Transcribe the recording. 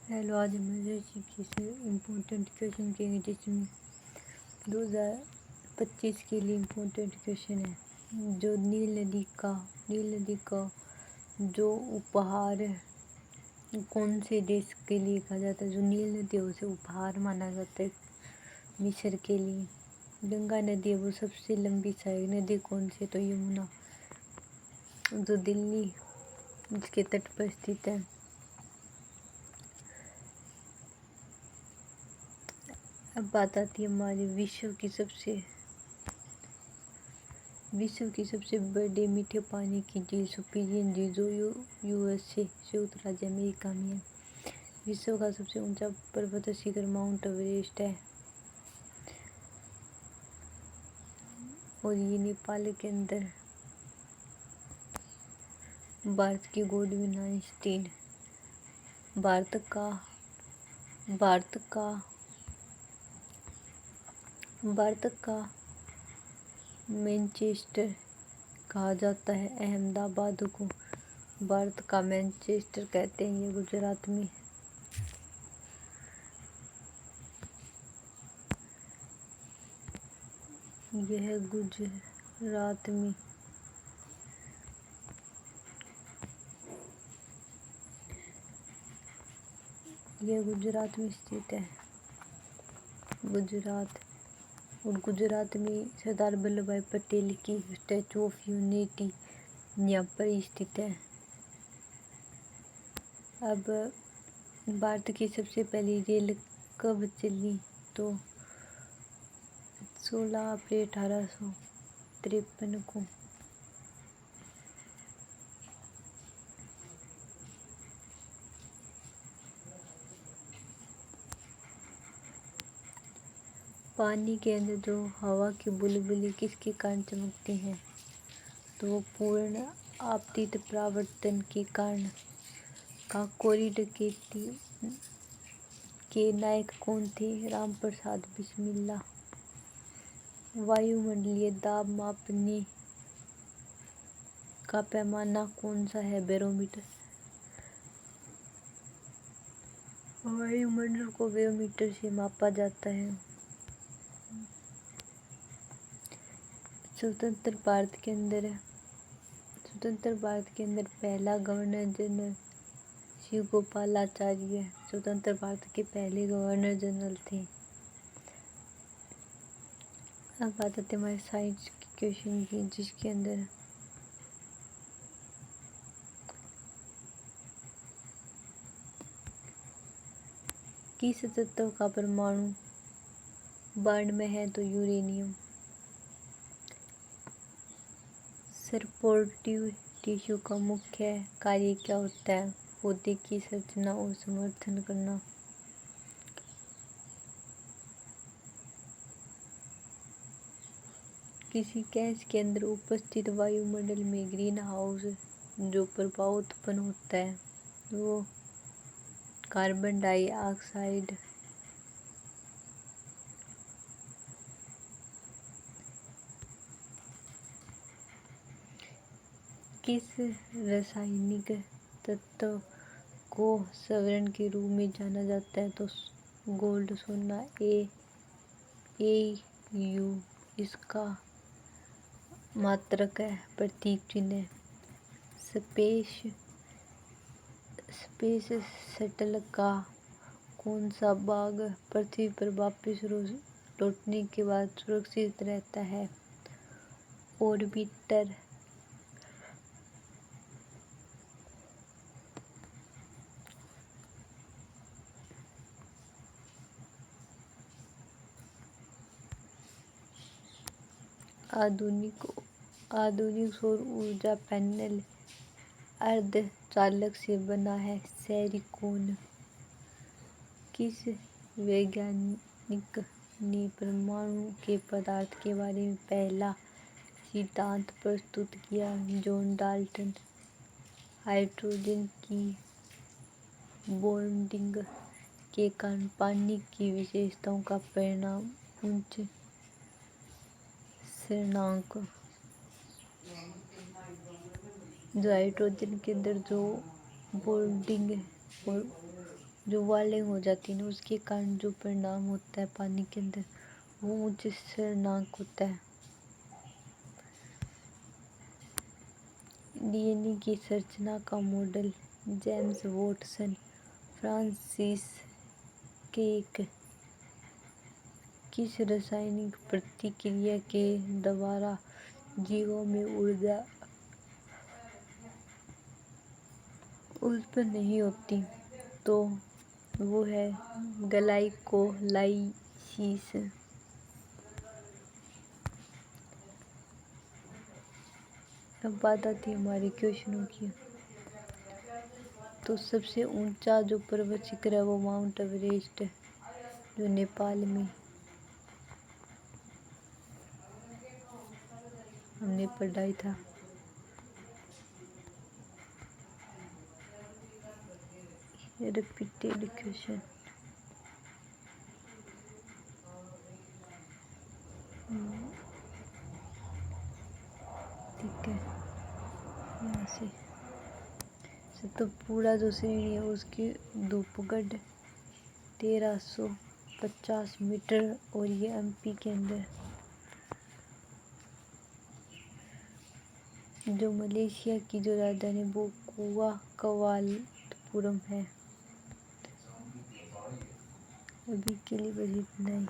Hello, आज हमारे किसी इम्पोर्टेंट क्वेश्चन के जिसमें 2025 के लिए इम्पोर्टेंट क्वेश्चन है। जो नील नदी का जो उपहार कौन से देश के लिए कहा जाता है? जो नील नदी है उसे उपहार माना जाता है मिस्र के लिए। गंगा नदी है वो सबसे लंबी सहायक नदी कौन सी है? तो यमुना, जो दिल्ली जिसके तट पर स्थित है। अब बात आती है हमारी विश्व की सबसे बड़े मीठे पानी की झील सुपीरियन झील, जो यूएसए संयुक्त राज्य अमेरिका में है। विश्व का सबसे ऊंचा पर्वत शिखर माउंट एवरेस्ट है और ये नेपाल के अंदर। भारत की गोल्डविन आइंस्टीन। भारत का मैनचेस्टर कहा जाता है अहमदाबाद को। भारत का मैनचेस्टर कहते हैं ये गुजरात में। यह गुजरात में स्थित है। गुजरात में सरदार वल्लभ भाई पटेल की स्टैचू ऑफ यूनिटी यहाँ पर स्थित है। अब भारत की सबसे पहली रेल कब चली? तो 16 अप्रैल 1853 को। पानी के अंदर जो हवा की बुलबुली किसके कारण चमकती हैं? तो वो पूर्ण आपतित परावर्तन के कारण। काकोरी डकैती के नायक कौन थे? राम प्रसाद बिस्मिल्ला। वायुमंडलीय दाब मापने का पैमाना कौन सा है? बैरोमीटर। वायुमंडल को बैरोमीटर से मापा जाता है। स्वतंत्र भारत के अंदर पहला गवर्नर जनरल शिव गोपालाचार्य स्वतंत्र भारत के पहले गवर्नर जनरल थे। अब बात आती है हमारे साइंस के क्वेश्चन की, जिसके अंदर किस तत्व का परमाणु बाण में है? तो यूरेनियम। सपोर्टिव टिश्यू का मुख्य कार्य क्या होता है? पौधे की संरचना और समर्थन करना। किसी गैस के अंदर उपस्थित वायुमंडल में ग्रीन हाउस जो प्रभाव उत्पन्न होता है वो कार्बन डाइऑक्साइड। किस रासायनिक तत्व को स्वर्ण के रूप में जाना जाता है? तो गोल्ड, सोना। AU इसका मात्रक है, प्रतीक चिन्ह है। स्पेस शटल का कौन सा भाग पृथ्वी पर वापस लौटने के बाद सुरक्षित रहता है? ऑर्बिटर। आधुनिक सौर ऊर्जा पैनल अर्धचालक से बना है। सिलिकॉन। किस वैज्ञानिक ने परमाणु के पदार्थ के बारे में पहला सिद्धांत प्रस्तुत किया? John Dalton. हाइड्रोजन की बॉन्डिंग के कारण पानी की विशेषताओं का परिणाम उच्च स्थिरांक। जो हाइड्रोजन के अंदर जो बॉन्डिंग जो वार्लिंग हो जाती है ना, उसके कारण जो परिणाम होता है पानी के अंदर, वो मुझे शर्मनाक होता है। डीएनए की संरचना का model James Watson Francis cake किस रासायनिक प्रतिक्रिया के द्वारा जीवों में ऊर्जा उत्पन्न नहीं होती, तो वो है ग्लाइकोलाइसिस। अब बात आती है हमारे क्वेश्चनों की। तो सबसे ऊंचा जो पर्वत शिखर है वो माउंट एवरेस्ट है, जो नेपाल में हमने पढ़ाई था। Repeated question. ठीक है, यहाँ से तो पूरा जो श्रेणी है उसकी धूपगढ़ 1350 मीटर, और ये एमपी के अंदर। जो मलेशिया की जो राजधानी वो कुआकावालतपुरम है। अभी के लिए बस इतना ही।